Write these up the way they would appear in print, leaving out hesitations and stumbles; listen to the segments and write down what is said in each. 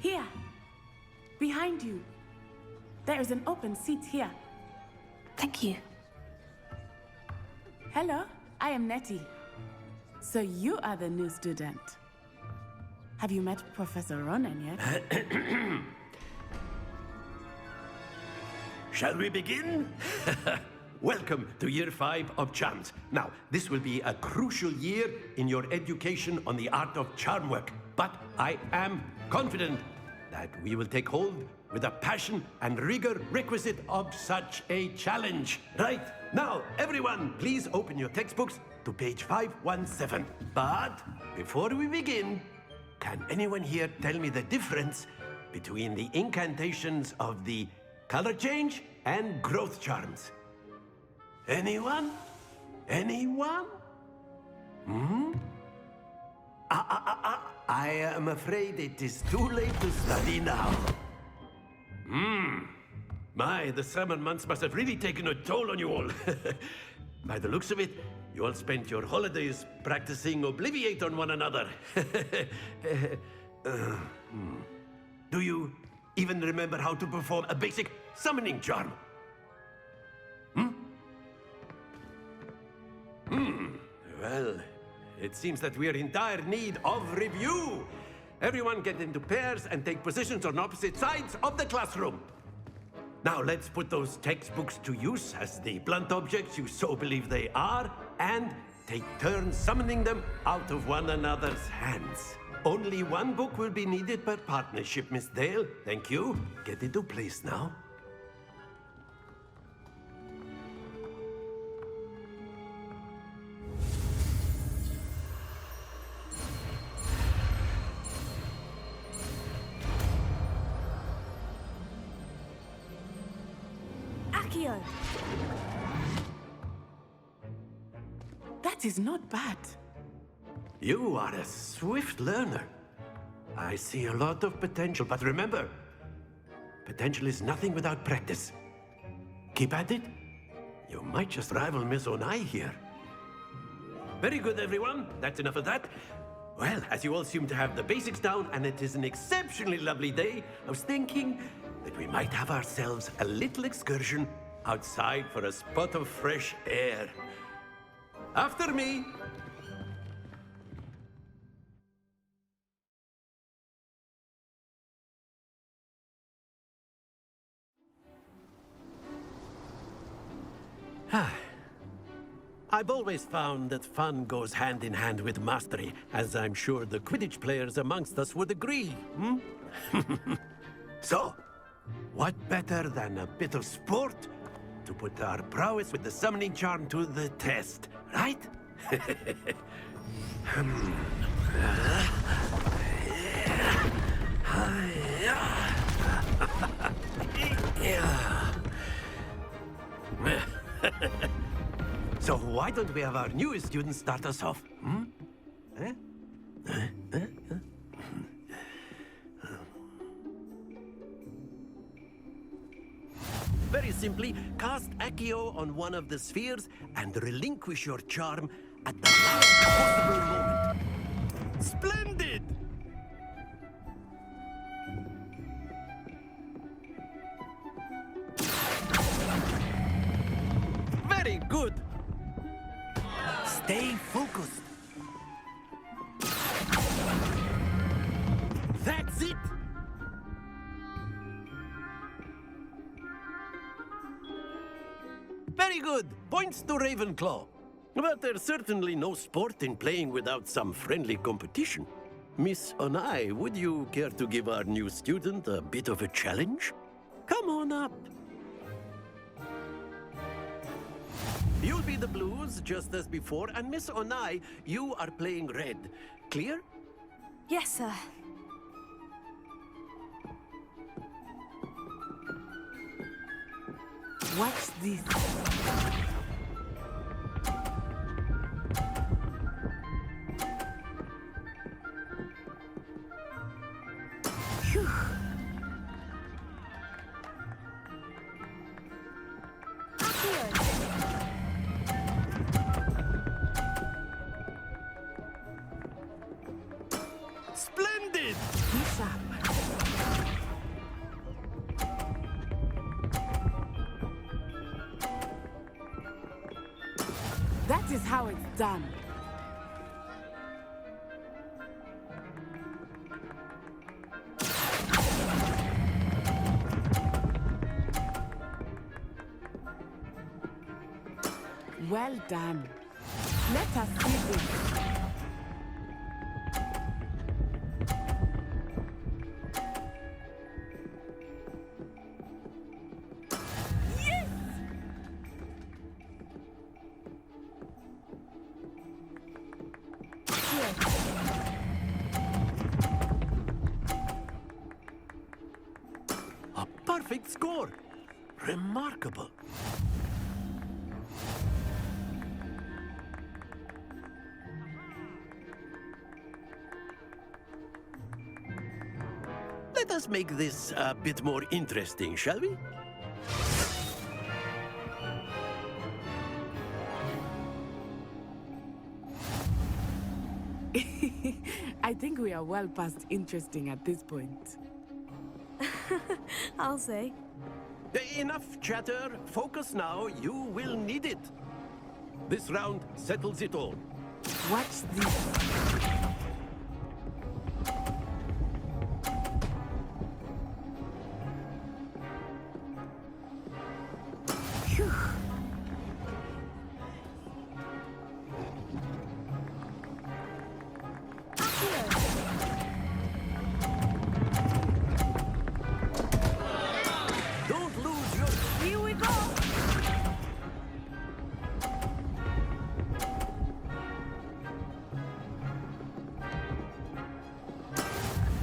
Here. Behind you. There is an open seat here. Thank you. Hello, I am Nettie. So you are the new student. Have you met Professor Ronan yet? Shall we begin? Welcome to Year 5 of Charms. Now, this will be a crucial year in your education on the art of charm work. But I am confident that we will take hold with the passion and rigor requisite of such a challenge. Right, now, everyone, please open your textbooks to page 517. But before we begin, can anyone here tell me the difference between the incantations of the color change and growth charms? Anyone? Anyone? I am afraid it is too late to study now. My, the summer months must have really taken a toll on you all. By the looks of it, you all spent your holidays practicing Obliviate on one another. Do you even remember how to perform a basic summoning charm? Well, it seems that we are in dire need of review. Everyone get into pairs and take positions on opposite sides of the classroom. Now let's put those textbooks to use as the blunt objects you so believe they are, and take turns summoning them out of one another's hands. Only one book will be needed per partnership, Miss Dale. Thank you. Get into place now. That is not bad. You are a swift learner. I see a lot of potential, but remember, potential is nothing without practice. Keep at it. You might just rival Miss Onai here. Very good, everyone. That's enough of that. Well, as you all seem to have the basics down, and it is an exceptionally lovely day, I was thinking that we might have ourselves a little excursion outside for a spot of fresh air. After me. I've always found that fun goes hand in hand with mastery, as I'm sure the Quidditch players amongst us would agree, So, what better than a bit of sport to put our prowess with the summoning charm to the test, right? So why don't we have our newest student start us off? Very simply, cast Accio on one of the spheres and relinquish your charm at the last possible moment. Splendid! Very good! Stay focused. That's it! Very good. Points to Ravenclaw. But there's certainly no sport in playing without some friendly competition. Miss Onai, would you care to give our new student a bit of a challenge? Come on up. You'll be the blues, just as before, and Miss Onai, you are playing red. Clear? Yes, sir. What's this? Phew. Splendid! Be sharp. is how it's done. Well done. Let us see this. Yes! Here. A perfect score. Remarkable. Let us make this a bit more interesting, shall we? I think we are well past interesting at this point. I'll say. Enough chatter. Focus now. You will need it. This round settles it all. Watch this. Phew. Don't lose your... Here we go.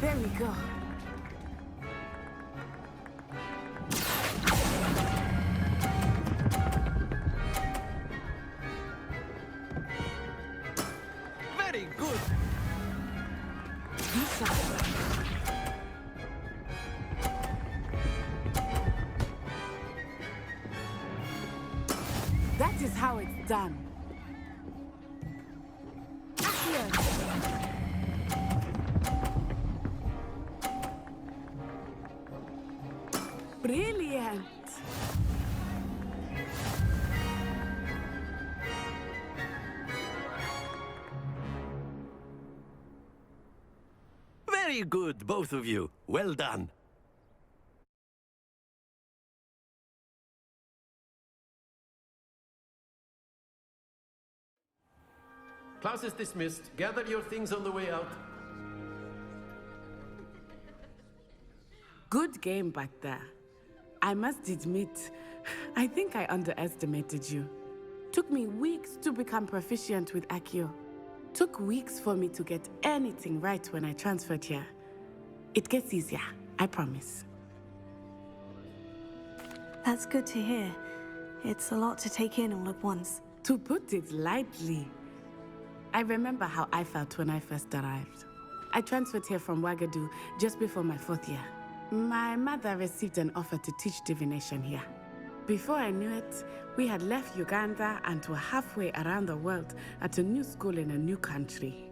There we go. Very good. This side. That is how it's done. Here. Brilliant. Very good, both of you. Well done. Class is dismissed. Gather your things on the way out. Good game back there. I must admit, I think I underestimated you. Took me weeks to become proficient with Accio. Took weeks for me to get anything right when I transferred here. It gets easier, I promise. That's good to hear. It's a lot to take in all at once. To put it lightly, I remember how I felt when I first arrived. I transferred here from Ouagadougou just before my 4th year. My mother received an offer to teach divination here. Before I knew it, we had left Uganda and were halfway around the world at a new school in a new country.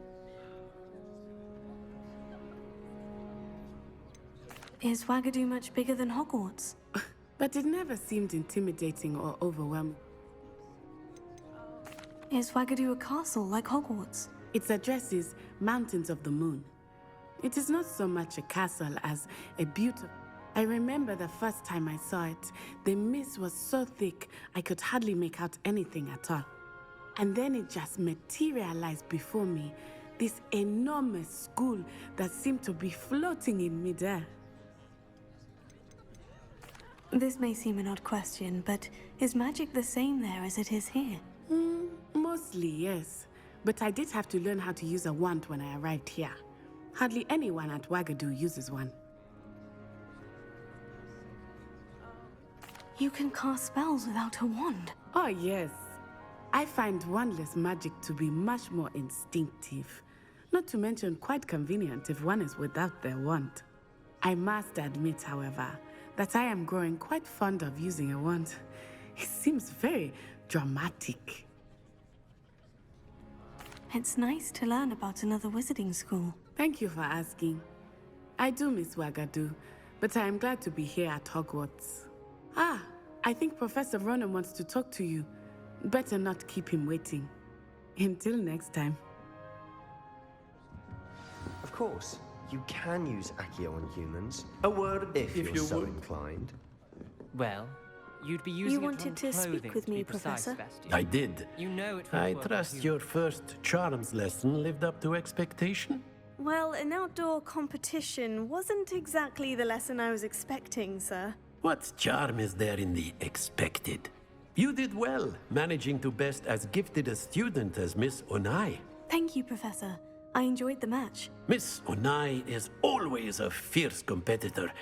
Is Ouagadougou much bigger than Hogwarts? But it never seemed intimidating or overwhelming. Is Ouagadougou a castle like Hogwarts? Its address is Mountains of the Moon. It is not so much a castle as a beautiful... I remember the first time I saw it, the mist was so thick I could hardly make out anything at all. And then it just materialized before me, this enormous school that seemed to be floating in midair. This may seem an odd question, but is magic the same there as it is here? Mostly, yes. But I did have to learn how to use a wand when I arrived here. Hardly anyone at Ouagadougou uses one. You can cast spells without a wand. Oh, yes. I find wandless magic to be much more instinctive. Not to mention quite convenient if one is without their wand. I must admit, however, that I am growing quite fond of using a wand. It seems very dramatic. It's nice to learn about another wizarding school. Thank you for asking. I do miss Ouagadougou, but I am glad to be here at Hogwarts. Ah, I think Professor Ronan wants to talk to you. Better not keep him waiting. Until next time. Of course, you can use Accio on humans. A word if you're so inclined. Well, you'd be using wanted it on to speak clothing, with to be me, precise, Professor? Sebastian. I did. You know it would I work on trust humans. your first charms lesson lived up to expectation. Well, an outdoor competition wasn't exactly the lesson I was expecting, sir. What charm is there in the expected? You did well, managing to best as gifted a student as Miss Onai. Thank you, Professor. I enjoyed the match. Miss Onai is always a fierce competitor,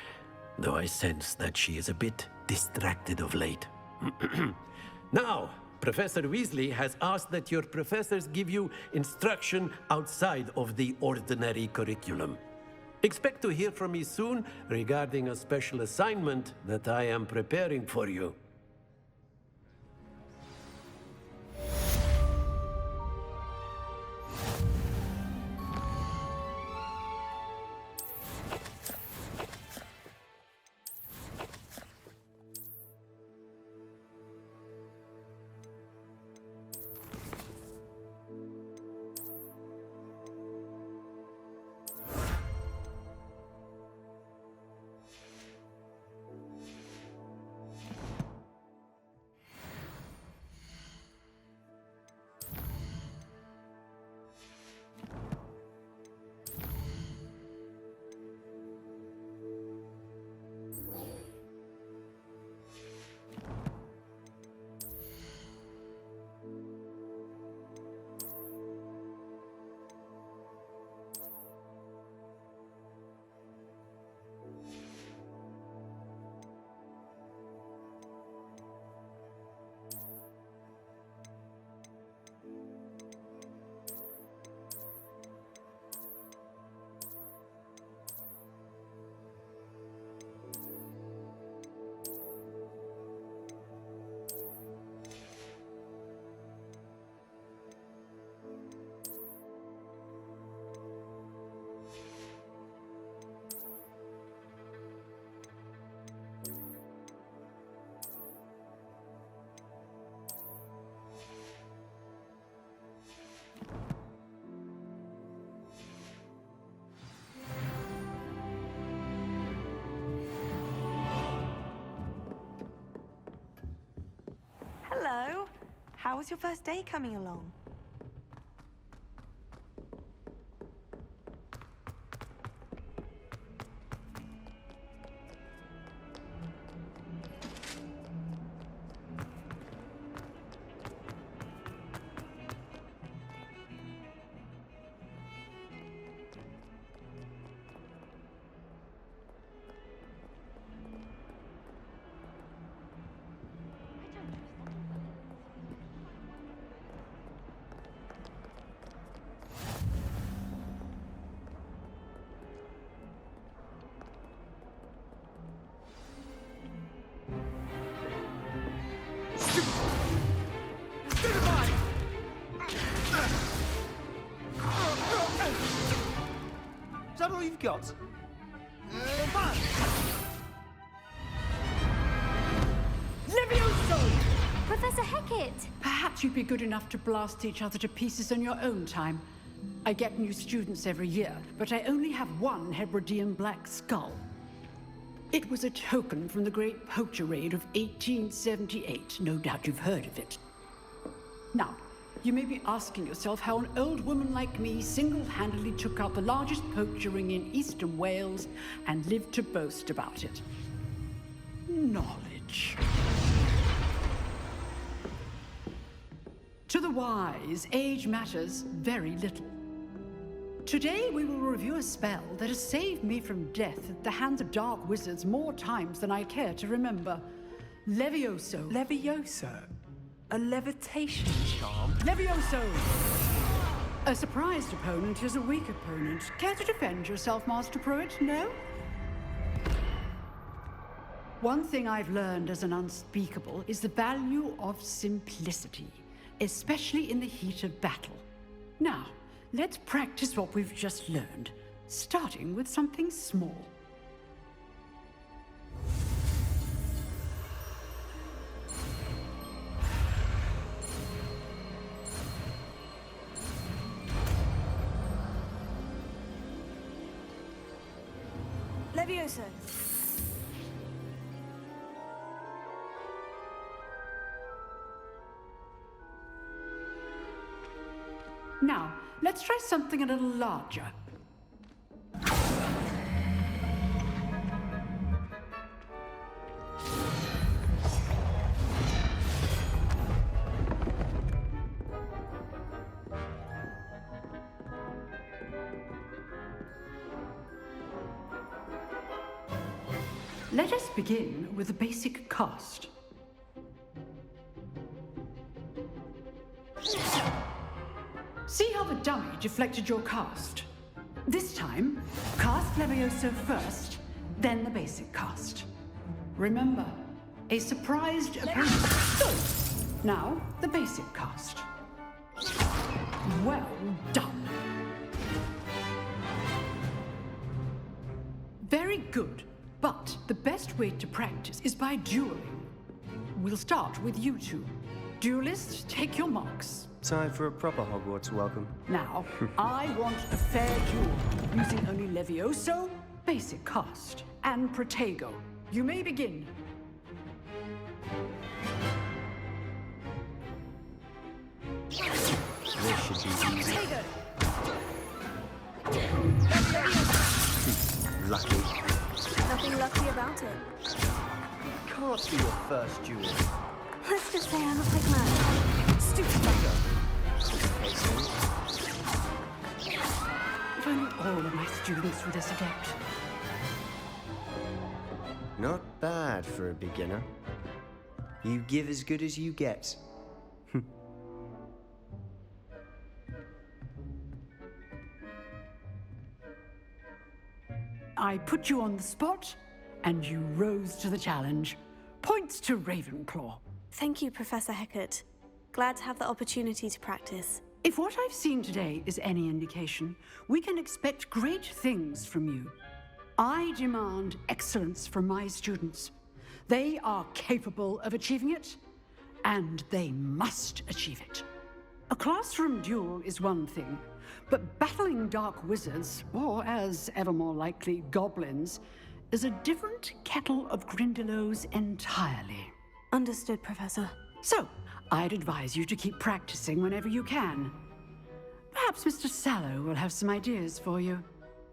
though I sense that she is a bit distracted of late. Now, Professor Weasley has asked that your professors give you instruction outside of the ordinary curriculum. Expect to hear from me soon regarding a special assignment that I am preparing for you. Hello. How was your first day coming along? Is that all you've got? Professor Hecat! Perhaps you'd be good enough to blast each other to pieces on your own time. I get new students every year, but I only have one Hebridean black skull. It was a token from the Great Poacher Raid of 1878. No doubt you've heard of it. Now, you may be asking yourself how an old woman like me single-handedly took out the largest poacher ring in eastern Wales and lived to boast about it. Knowledge. To the wise, age matters very little. Today we will review a spell that has saved me from death at the hands of dark wizards more times than I care to remember. Levioso. Levioso? A levitation charm? Levioso! A surprised opponent is a weak opponent. Care to defend yourself, Master Pruitt? No? One thing I've learned as an unspeakable is the value of simplicity, especially in the heat of battle. Now, let's practice what we've just learned, starting with something small. Levioso! Now, let's try something a little larger. Let us begin with the basic cast. See how the dummy deflected your cast? This time, cast Levioso first, then the basic cast. Remember, a surprised opponent. Good. Now, the basic cast. Well done. Very good. But the best way to practice is by dueling. We'll start with you two. Duelists, take your marks. Time for a proper Hogwarts welcome. Now, I want a fair duel, using only Levioso, basic cast, and Protego. You may begin. This should be easy. Protego! Lucky. Nothing lucky about it. Can't be your first duel. Let's just say I look like mad. Stupid bugger. If only all of my students were this adept. Not bad for a beginner. You give as good as you get. I put you on the spot, and you rose to the challenge. Points to Ravenclaw. Thank you, Professor Hecat. Glad to have the opportunity to practice. If what I've seen today is any indication, we can expect great things from you. I demand excellence from my students. They are capable of achieving it, and they must achieve it. A classroom duel is one thing, but battling dark wizards, or as ever more likely, goblins, is a different kettle of Grindylows entirely. Understood, Professor. So, I'd advise you to keep practicing whenever you can. Perhaps Mr. Sallow will have some ideas for you.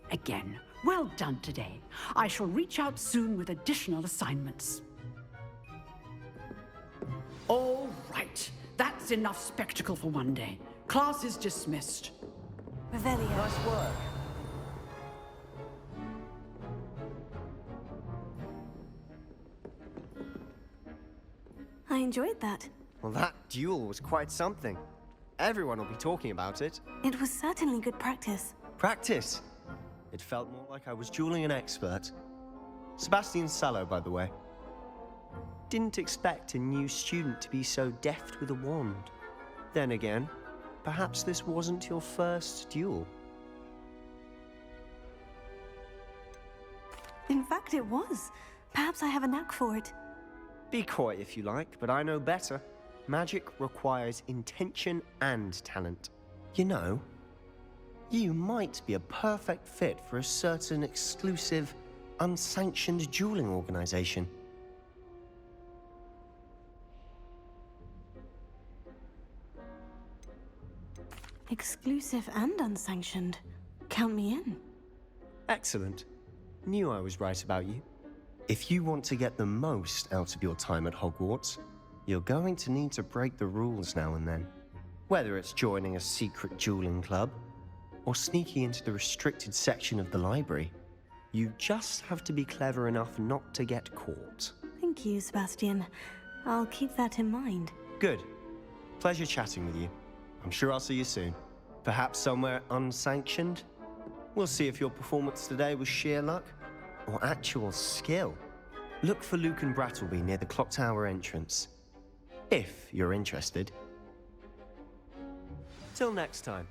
Again, well done today. I shall reach out soon with additional assignments. All right. That's enough spectacle for one day. Class is dismissed. Revelio. Nice work. I enjoyed that. Well, that duel was quite something. Everyone will be talking about it. It was certainly good practice. Practice. It felt more like I was dueling an expert. Sebastian Sallow, by the way. Didn't expect a new student to be so deft with a wand. Then again, perhaps this wasn't your first duel. In fact, it was. Perhaps I have a knack for it. Be coy if you like, but I know better. Magic requires intention and talent. You know, you might be a perfect fit for a certain exclusive, unsanctioned dueling organization. Exclusive and unsanctioned. Count me in. Excellent. Knew I was right about you. If you want to get the most out of your time at Hogwarts, you're going to need to break the rules now and then. Whether it's joining a secret dueling club, or sneaking into the restricted section of the library, you just have to be clever enough not to get caught. Thank you, Sebastian. I'll keep that in mind. Good. Pleasure chatting with you. I'm sure I'll see you soon. Perhaps somewhere unsanctioned? We'll see if your performance today was sheer luck or actual skill. Look for Luke and Brattleby near the clock tower entrance, if you're interested. Till next time.